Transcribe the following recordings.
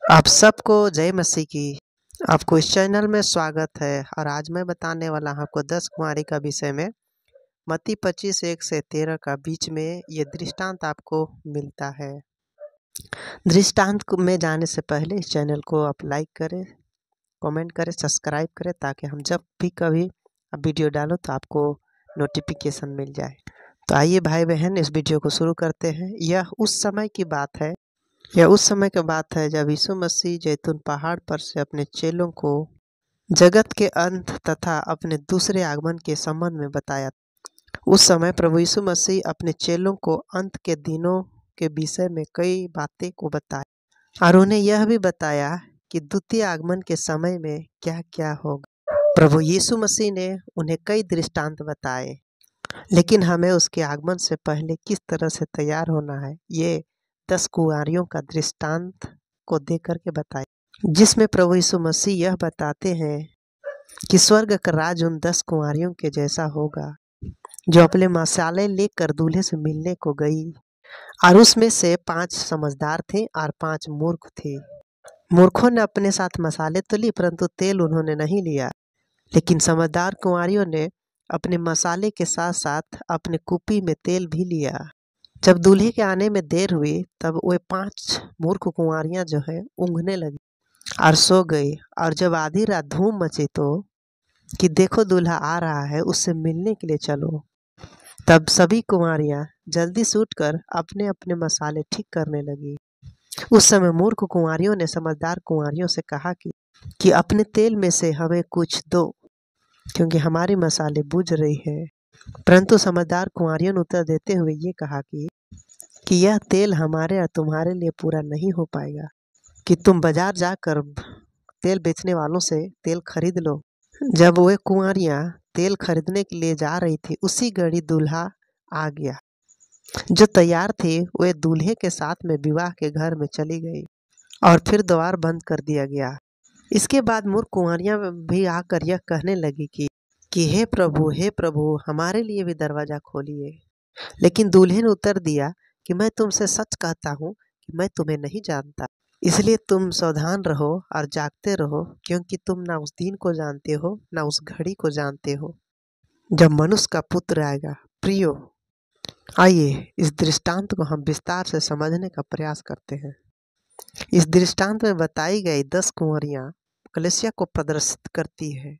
आप सबको जय मसीह की। आपको इस चैनल में स्वागत है और आज मैं बताने वाला हूं आपको 10 कुंवारी का विषय में। मत्ती 25:1 से 13 का बीच में ये दृष्टांत आपको मिलता है। में जाने से पहले इस चैनल को आप लाइक करें, कमेंट करें, सब्सक्राइब करें ताकि हम जब भी कभी वीडियो डालो तो आपको नोटिफिकेशन मिल जाए। तो आइए भाई बहन इस वीडियो को शुरू करते हैं। यह उस समय की बात है जब यीशु मसीह जैतून पहाड़ पर से अपने चेलों को जगत के अंत तथा अपने दूसरे आगमन के संबंध में बताया। उस समय प्रभु यीशु मसीह अपने चेलों को अंत के दिनों के विषय में कई बातें को बताया और उन्हें यह भी बताया कि द्वितीय आगमन के समय में क्या क्या होगा। प्रभु यीशु मसीह ने उन्हें कई दृष्टांत बताए, लेकिन हमें उसके आगमन से पहले किस तरह से तैयार होना है ये 10 कुंवारियों का दृष्टांत को देख करके बताए, जिसमें प्रभु यीशु मसीह यह बताते हैं कि स्वर्ग का राज उन 10 कुंवारियों के जैसा होगा जो अपने मसाले लेकर दूल्हे से मिलने को गई, और उसमें से 5 समझदार थे और 5 मूर्ख थे। मूर्खों ने अपने साथ मसाले तो ली परंतु तेल उन्होंने नहीं लिया, लेकिन समझदार कुंवारियों ने अपने मसाले के साथ साथ अपने कुपी में तेल भी लिया। जब दूल्हे के आने में देर हुई तब वे 5 मूर्ख कुंवारियां जो है ऊँघने लगी और सो गई। और जब आधी रात धूम मची तो कि देखो दूल्हा आ रहा है, उससे मिलने के लिए चलो। तब सभी कुंवारियां जल्दी से उठकर अपने अपने मसाले ठीक करने लगी। उस समय मूर्ख कुंवारियों ने समझदार कुंवारियों से कहा कि अपने तेल में से हमें कुछ दो, क्योंकि हमारी मसाले बुझ रही है। परंतु समझदार कुंवारियों ने उत्तर देते हुए ये कहा कि यह तेल हमारे और तुम्हारे लिए पूरा नहीं हो पाएगा, कि तुम बाजार जाकर तेल बेचने वालों से तेल खरीद लो। जब वे कुंवारियां तेल खरीदने के लिए जा रही थी, उसी घड़ी दूल्हा आ गया। जो तैयार थे वे दूल्हे के साथ में विवाह के घर में चली गई और फिर द्वार बंद कर दिया गया। इसके बाद मूर्ख कुंवारियां भी आकर यह कहने लगी कि हे प्रभु, हमारे लिए भी दरवाजा खोलिए। लेकिन दूल्हे ने उत्तर दिया कि मैं तुमसे सच कहता हूँ कि मैं तुम्हें नहीं जानता। इसलिए तुम सावधान रहो और जागते रहो, क्योंकि तुम ना उस दिन को जानते हो ना उस घड़ी को जानते हो जब मनुष्य का पुत्र आएगा। प्रियो, आइए इस दृष्टांत को हम विस्तार से समझने का प्रयास करते हैं। इस दृष्टांत में बताई गई 10 कुंवारियां कलीसिया को प्रदर्शित करती है।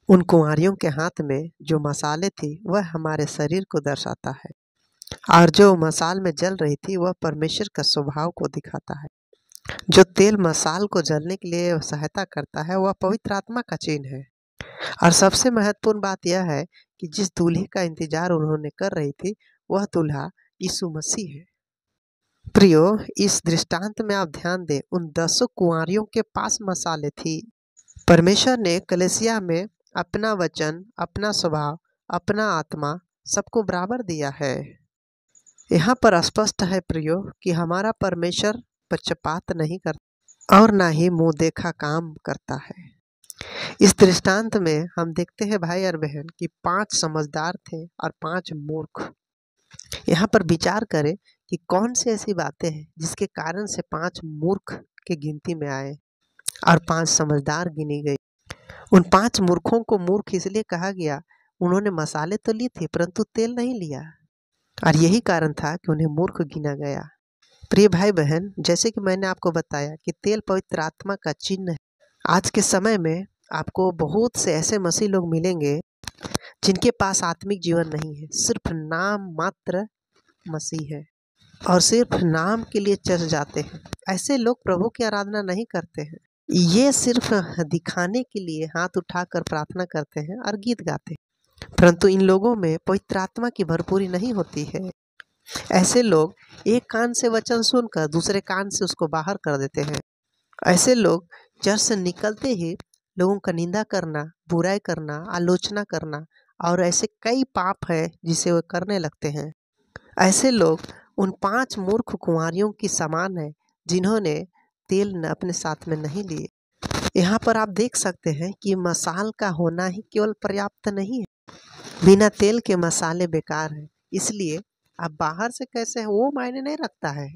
उन कुंवारियों के हाथ में जो मसाले थी वह हमारे शरीर को दर्शाता है, और जो मसाल में जल रही थी वह परमेश्वर का स्वभाव को दिखाता है। जो तेल मसाल को जलने के लिए सहायता करता है वह पवित्र आत्मा का चिन्ह है। और सबसे महत्वपूर्ण बात यह है कि जिस दूल्हे का इंतजार उन्होंने कर रही थी वह दूल्हा यीशु मसीह है। प्रियो, इस दृष्टांत में आप ध्यान दें, उन 10 कुंवारियों के पास मसाले थी। परमेश्वर ने कलीसिया में अपना वचन, अपना स्वभाव, अपना आत्मा सबको बराबर दिया है। यहाँ पर स्पष्ट है प्रियो कि हमारा परमेश्वर पक्षपात नहीं करता और ना ही मुंह देखा काम करता है। इस दृष्टांत में हम देखते हैं भाई और बहन कि 5 समझदार थे और 5 मूर्ख। यहाँ पर विचार करें कि कौन सी ऐसी बातें हैं जिसके कारण से 5 मूर्ख के गिनती में आए और 5 समझदार गिनी गई। उन 5 मूर्खों को मूर्ख इसलिए कहा गया, उन्होंने मसाले तो ली थी परंतु तेल नहीं लिया, और यही कारण था कि उन्हें मूर्ख गिना गया। प्रिय भाई बहन, जैसे कि मैंने आपको बताया कि तेल पवित्र आत्मा का चिन्ह है। आज के समय में आपको बहुत से ऐसे मसीह लोग मिलेंगे जिनके पास आत्मिक जीवन नहीं है, सिर्फ नाम मात्र मसीह है और सिर्फ नाम के लिए चर्च जाते हैं। ऐसे लोग प्रभु की आराधना नहीं करते हैं, ये सिर्फ दिखाने के लिए हाथ उठाकर प्रार्थना करते हैं और गीत गाते हैं, परंतु इन लोगों में पवित्र आत्मा की भरपूरी नहीं होती है। ऐसे लोग एक कान से वचन सुनकर दूसरे कान से उसको बाहर कर देते हैं। ऐसे लोग चर्च से निकलते ही लोगों का निंदा करना, बुराई करना, आलोचना करना और ऐसे कई पाप है जिसे वे करने लगते हैं। ऐसे लोग उन 5 मूर्ख कुंवारियों की समान है जिन्होंने तेल अपने साथ में नहीं लिए। यहाँ पर आप देख सकते हैं कि मसाल का होना ही केवल पर्याप्त नहीं है, बिना तेल के मसाले बेकार हैं। इसलिए आप बाहर से कैसे हैं वो मायने नहीं रखता है,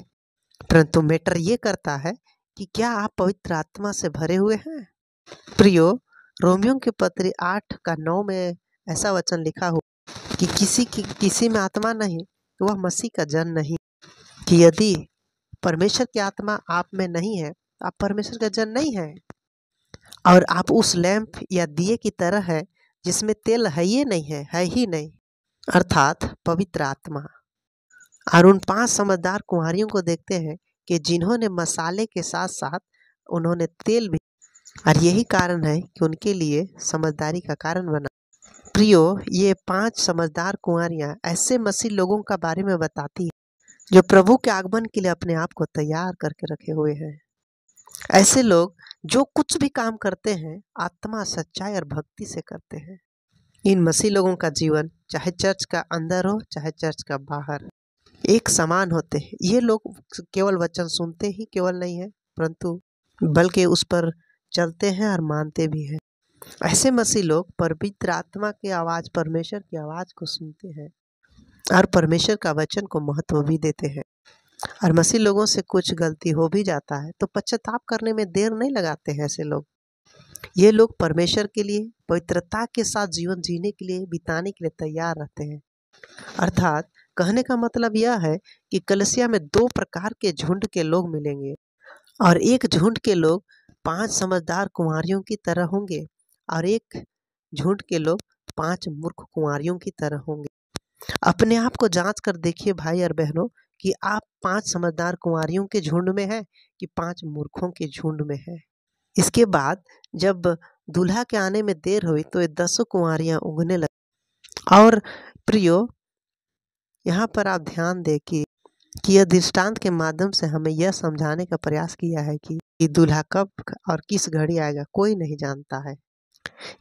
परंतु मैटर ये करता है कि क्या आप पवित्र आत्मा से भरे हुए हैं। प्रियो, रोमियो के पत्र 8:9 में ऐसा वचन लिखा हो कि किसी में आत्मा नहीं तो वह मसीह का जन नहीं। कि यदि परमेश्वर की आत्मा आप में नहीं है, आप परमेश्वर का जन नहीं है। और आप उस लैंप या दिए की तरह है जिसमें तेल है ही नहीं, अर्थात पवित्र आत्मा। और उन 5 समझदार कुंवारियों को देखते हैं कि जिन्होंने मसाले के साथ साथ उन्होंने तेल भी, और यही कारण है कि उनके लिए समझदारी का कारण बना। प्रियो, ये 5 समझदार कुंवारियां ऐसे मसीह लोगों का बारे में बताती है जो प्रभु के आगमन के लिए अपने आप को तैयार करके रखे हुए हैं। ऐसे लोग जो कुछ भी काम करते हैं आत्मा, सच्चाई और भक्ति से करते हैं। इन मसीह लोगों का जीवन चाहे चर्च का अंदर हो चाहे चर्च का बाहर एक समान होते हैं। ये लोग केवल वचन सुनते ही केवल नहीं है, परंतु बल्कि उस पर चलते हैं और मानते भी हैं। ऐसे मसीह लोग पवित्र आत्मा की आवाज़, परमेश्वर की आवाज़ को सुनते हैं और परमेश्वर का वचन को महत्व भी देते हैं। और मसीह लोगों से कुछ गलती हो भी जाता है तो पश्चाताप करने में देर नहीं लगाते हैं ऐसे लोग। ये लोग परमेश्वर के लिए पवित्रता के साथ जीवन जीने के लिए, बिताने के लिए तैयार रहते हैं। अर्थात कहने का मतलब यह है कि कलीसिया में 2 प्रकार के झुंड के लोग मिलेंगे और एक झुंड के लोग 5 समझदार कुंवारियों की तरह होंगे और एक झुंड के लोग 5 मूर्ख कुंवारियों की तरह होंगे। अपने आप को जांच कर देखिए भाई और बहनों कि आप 5 समझदार कुंवारियों के झुंड में हैं कि 5 मूर्खों के झुंड में हैं। इसके बाद जब दूल्हा के आने में देर हुई तो ये 10 कुंवारियां उगने लगी। और प्रियो, यहाँ पर आप ध्यान दें कि यह दृष्टांत के माध्यम से हमें यह समझाने का प्रयास किया है कि दूल्हा कब और किस घड़ी आएगा कोई नहीं जानता है।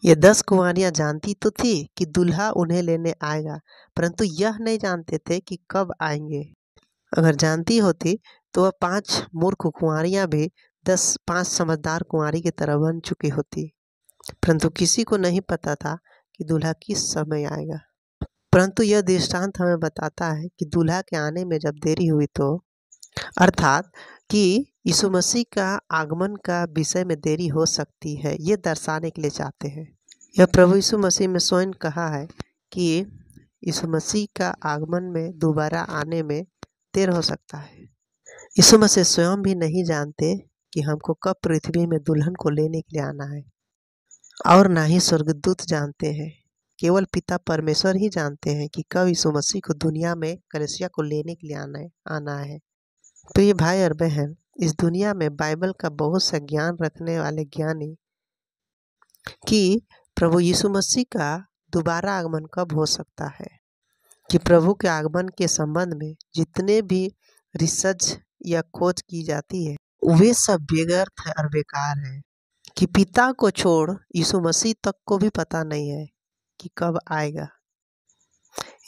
ये 10 कुंवारियां जानती तो थी कि दूल्हा उन्हें लेने आएगा, परंतु यह नहीं जानते थे कि कब आएंगे। अगर जानती होती तो वह 5 मूर्ख कुंवारियां भी 5 समझदार कुंवारी की तरह बन चुकी होती, परंतु किसी को नहीं पता था कि दूल्हा किस समय आएगा। परंतु यह दृष्टांत हमें बताता है कि दूल्हा के आने में जब देरी हुई तो अर्थात कि यीशु मसीह का आगमन का विषय में देरी हो सकती है, ये दर्शाने के लिए चाहते हैं। यह प्रभु यीशु मसीह में स्वयं कहा है कि यीशु मसीह का आगमन में दोबारा आने में देर हो सकता है। यीशु मसीह स्वयं भी नहीं जानते कि हमको कब पृथ्वी में दुल्हन को लेने के लिए आना है, और ना ही स्वर्गदूत जानते हैं। केवल पिता परमेश्वर ही जानते हैं कि कब यीशु मसीह को दुनिया में कलीसिया को लेने के लिए आना है। प्रिय भाई और बहन, इस दुनिया में बाइबल का बहुत सा ज्ञान रखने वाले ज्ञानी कि प्रभु यीशु मसीह का दोबारा आगमन कब हो सकता है, कि प्रभु के आगमन के संबंध में जितने भी रिसर्च या खोज की जाती है वे सब बेगर्थ है और बेकार है। कि पिता को छोड़ यीशु मसीह तक को भी पता नहीं है कि कब आएगा।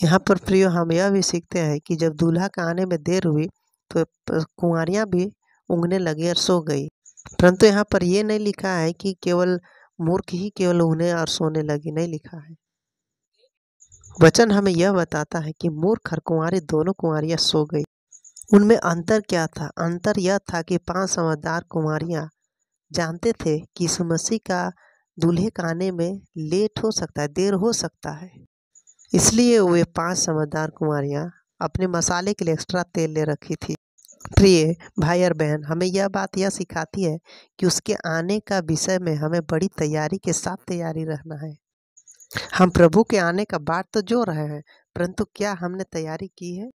यहाँ पर प्रियो, हम यह भी सीखते हैं कि जब दूल्हा का आने में देर हुई तो कुंवारियाँ भी ऊँघने लगी और सो गई, परंतु यहाँ पर यह नहीं लिखा है कि केवल मूर्ख ही केवल ऊँघने और सोने लगी, नहीं लिखा है। वचन हमें यह बताता है कि मूर्ख और कुंवारी दोनों कुंवारियाँ सो गई। उनमें अंतर क्या था? अंतर यह था कि 5 समझदार कुंवारियाँ जानते थे कि यीशु मसीह का दूल्हे का आने में लेट हो सकता है, देर हो सकता है, इसलिए वे 5 समझदार कुंवारियाँ अपने मसाले के लिए एक्स्ट्रा तेल ले रखी थी। प्रिय भाई और बहन, हमें यह बात यह सिखाती है कि उसके आने का विषय में हमें बड़ी तैयारी के साथ तैयारी रहना है। हम प्रभु के आने का बाट तो जो रहे हैं, परंतु क्या हमने तैयारी की है?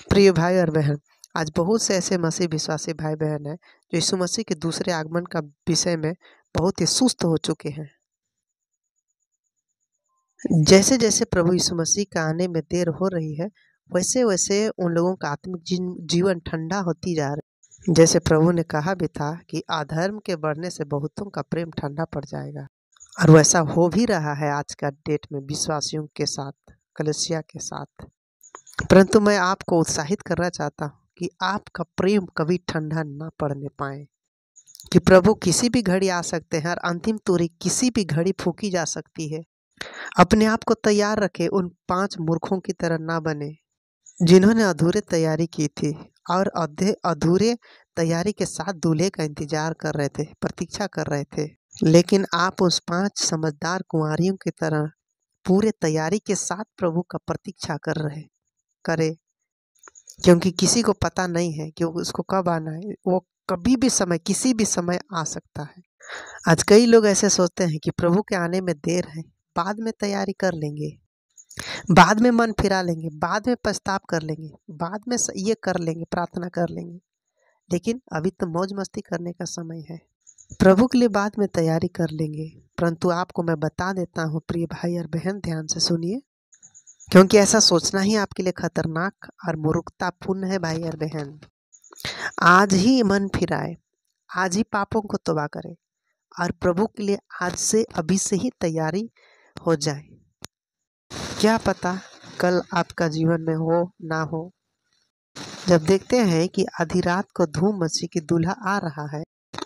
प्रिय भाई और बहन, आज बहुत से ऐसे मसीह विश्वासी भाई बहन हैं जो यीशु मसीह के दूसरे आगमन का विषय में बहुत ही सुस्त हो चुके हैं। जैसे जैसे प्रभु यीशु मसीह का आने में देर हो रही है, वैसे वैसे उन लोगों का आत्मिक जीवन ठंडा होती जा रहा है। जैसे प्रभु ने कहा भी था कि अधर्म के बढ़ने से बहुतों का प्रेम ठंडा पड़ जाएगा, और वैसा हो भी रहा है आज का डेट में विश्वासियों के साथ, कलीसिया के साथ। परंतु मैं आपको उत्साहित करना चाहता हूँ कि आपका प्रेम कभी ठंडा ना पड़ने पाए, कि प्रभु किसी भी घड़ी आ सकते हैं और अंतिम तूरी किसी भी घड़ी फूकी जा सकती है। अपने आप को तैयार रखें, उन 5 मूर्खों की तरह ना बने जिन्होंने अधूरे तैयारी की थी और अधूरे तैयारी के साथ दूल्हे का इंतजार कर रहे थे, प्रतीक्षा कर रहे थे। लेकिन आप उस 5 समझदार कुंवारियों की तरह पूरे तैयारी के साथ प्रभु का प्रतीक्षा करे, क्योंकि किसी को पता नहीं है कि उसको कब आना है। वो कभी भी समय, किसी भी समय आ सकता है। आज कई लोग ऐसे सोचते हैं कि प्रभु के आने में देर है, बाद में तैयारी कर लेंगे, बाद में मन फिरा लेंगे, बाद में पछताव कर लेंगे, बाद में ये कर लेंगे, प्रार्थना कर लेंगे। लेकिन अभी तो मौज मस्ती करने का समय है। प्रभु के लिए बाद में तैयारी कर लेंगे। परंतु आपको मैं बता देता हूँ प्रिय भाई और बहन, ध्यान से सुनिए, क्योंकि ऐसा सोचना ही आपके लिए खतरनाक और मूर्खतापूर्ण है। भाई और बहन, आज ही मन फिराए, आज ही पापों को तौबा करे और प्रभु के लिए आज से, अभी से ही तैयारी हो जाए। क्या पता कल आपका जीवन में हो ना हो। जब देखते हैं कि आधी रात को धूम मची कि दूल्हा आ रहा है,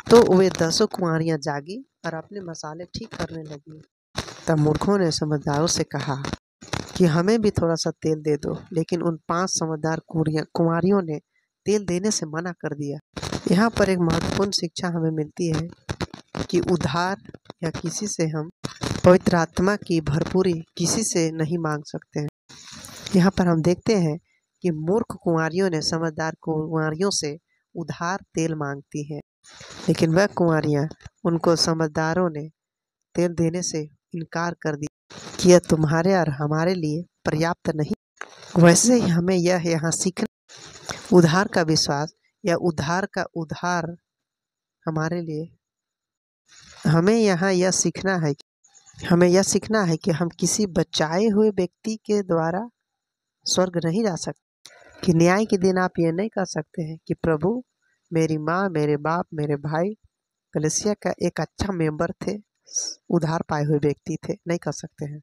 तो वे 10 कुंवारियां जागी और अपने मसाले ठीक करने लगी। तब मूर्खों ने समझदारों से कहा कि हमें भी थोड़ा सा तेल दे दो, लेकिन उन 5 समझदार कुंवारियों ने तेल देने से मना कर दिया। यहाँ पर एक महत्वपूर्ण शिक्षा हमें मिलती है कि उधार या किसी से हम पवित्र आत्मा की भरपूरी किसी से नहीं मांग सकते हैं। यहाँ पर हम देखते हैं कि मूर्ख कुंवारियों ने समझदार कुंवारियों से उधार तेल मांगती हैं, लेकिन वह कुंवारियाँ उनको समझदारों ने तेल देने से इनकार कर दिया कि यह तुम्हारे और हमारे लिए पर्याप्त नहीं। वैसे ही हमें यह यहाँ सीखना, उधार का विश्वास या उधार का उधार हमारे लिए, हमें यहाँ यह सीखना है कि हम किसी बचाए हुए व्यक्ति के द्वारा स्वर्ग नहीं जा सकते। कि न्याय के दिन आप ये नहीं कह सकते हैं कि प्रभु मेरी माँ, मेरे बाप, मेरे भाई कलीसिया का एक अच्छा मेंबर थे, उधार पाए हुए व्यक्ति थे। नहीं कर सकते हैं,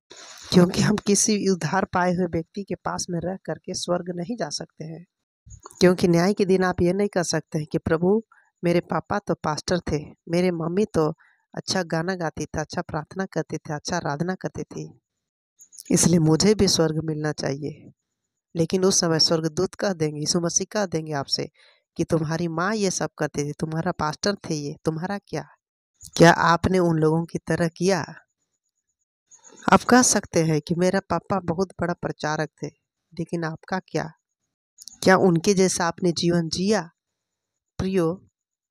क्योंकि हम किसी उधार पाए हुए व्यक्ति के पास में रह करके स्वर्ग नहीं जा सकते हैं। क्योंकि न्याय के दिन आप ये नहीं कर सकते हैं कि प्रभु मेरे पापा तो पास्टर थे, मेरे मम्मी तो अच्छा गाना गाती थी, अच्छा प्रार्थना करती थी, अच्छा आराधना करती थी, इसलिए मुझे भी स्वर्ग मिलना चाहिए। लेकिन उस समय स्वर्गदूत कह देंगे, यीशु मसीह कह देंगे आपसे कि तुम्हारी माँ ये सब करती थी, तुम्हारा पास्टर थे, ये तुम्हारा क्या आपने उन लोगों की तरह किया? आप कह सकते हैं कि मेरा पापा बहुत बड़ा प्रचारक थे, लेकिन आपका क्या उनके जैसा आपने जीवन जिया? प्रियो,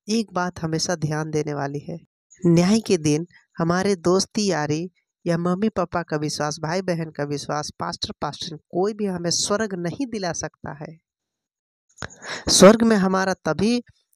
एक बात हमेशा ध्यान देने वाली है, न्याय के दिन हमारे दोस्ती यारी या मम्मी पापा का विश्वास, भाई बहन का विश्वास, पास्टर कोई भी हमें स्वर्ग नहीं दिला सकता है। स्वर्ग में हमारा तभी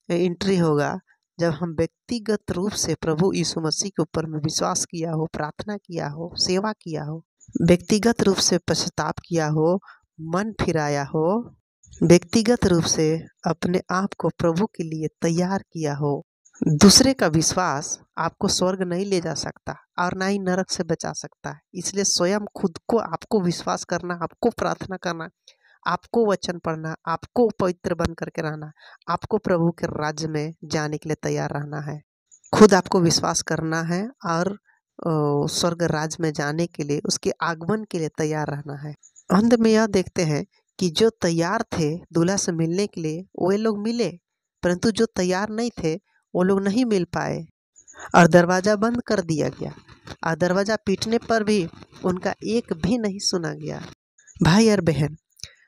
एंट्री होगा जब हम व्यक्तिगत रूप से प्रभु यीशु मसीह के ऊपर में विश्वास किया हो, प्रार्थना किया हो, सेवा किया हो, व्यक्तिगत रूप से पश्चाताप किया हो, मन फिराया हो, व्यक्तिगत रूप से अपने आप को प्रभु के लिए तैयार किया हो। दूसरे का विश्वास आपको स्वर्ग नहीं ले जा सकता और ना ही नरक से बचा सकता है। इसलिए स्वयं खुद को आपको विश्वास करना, आपको प्रार्थना करना, आपको वचन पढ़ना, आपको पवित्र बन करके रहना, आपको प्रभु के राज्य में जाने के लिए तैयार रहना है। खुद आपको विश्वास करना है और स्वर्ग राज्य में जाने के लिए, उसके आगमन के लिए तैयार रहना है। अंत में यह देखते हैं कि जो तैयार थे दूल्हा से मिलने के लिए वे लोग मिले, परंतु जो तैयार नहीं थे वो लोग नहीं मिल पाए और दरवाज़ा बंद कर दिया गया और दरवाज़ा पीटने पर भी उनका एक भी नहीं सुना गया। भाई और बहन,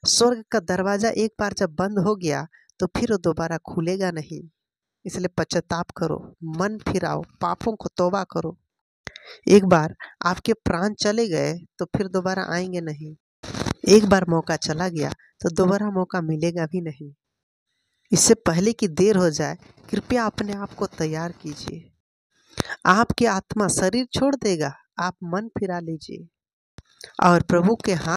स्वर्ग का दरवाज़ा एक बार जब बंद हो गया तो फिर वो दोबारा खुलेगा नहीं। इसलिए पश्चाताप करो, मन फिराओ, पापों को तौबा करो। एक बार आपके प्राण चले गए तो फिर दोबारा आएंगे नहीं। एक बार मौका चला गया तो दोबारा मौका मिलेगा भी नहीं। इससे पहले कि देर हो जाए, कृपया अपने आप को तैयार कीजिए। आपकी आत्मा शरीर छोड़ देगा, आप मन फिरा लीजिए और प्रभु के हाथ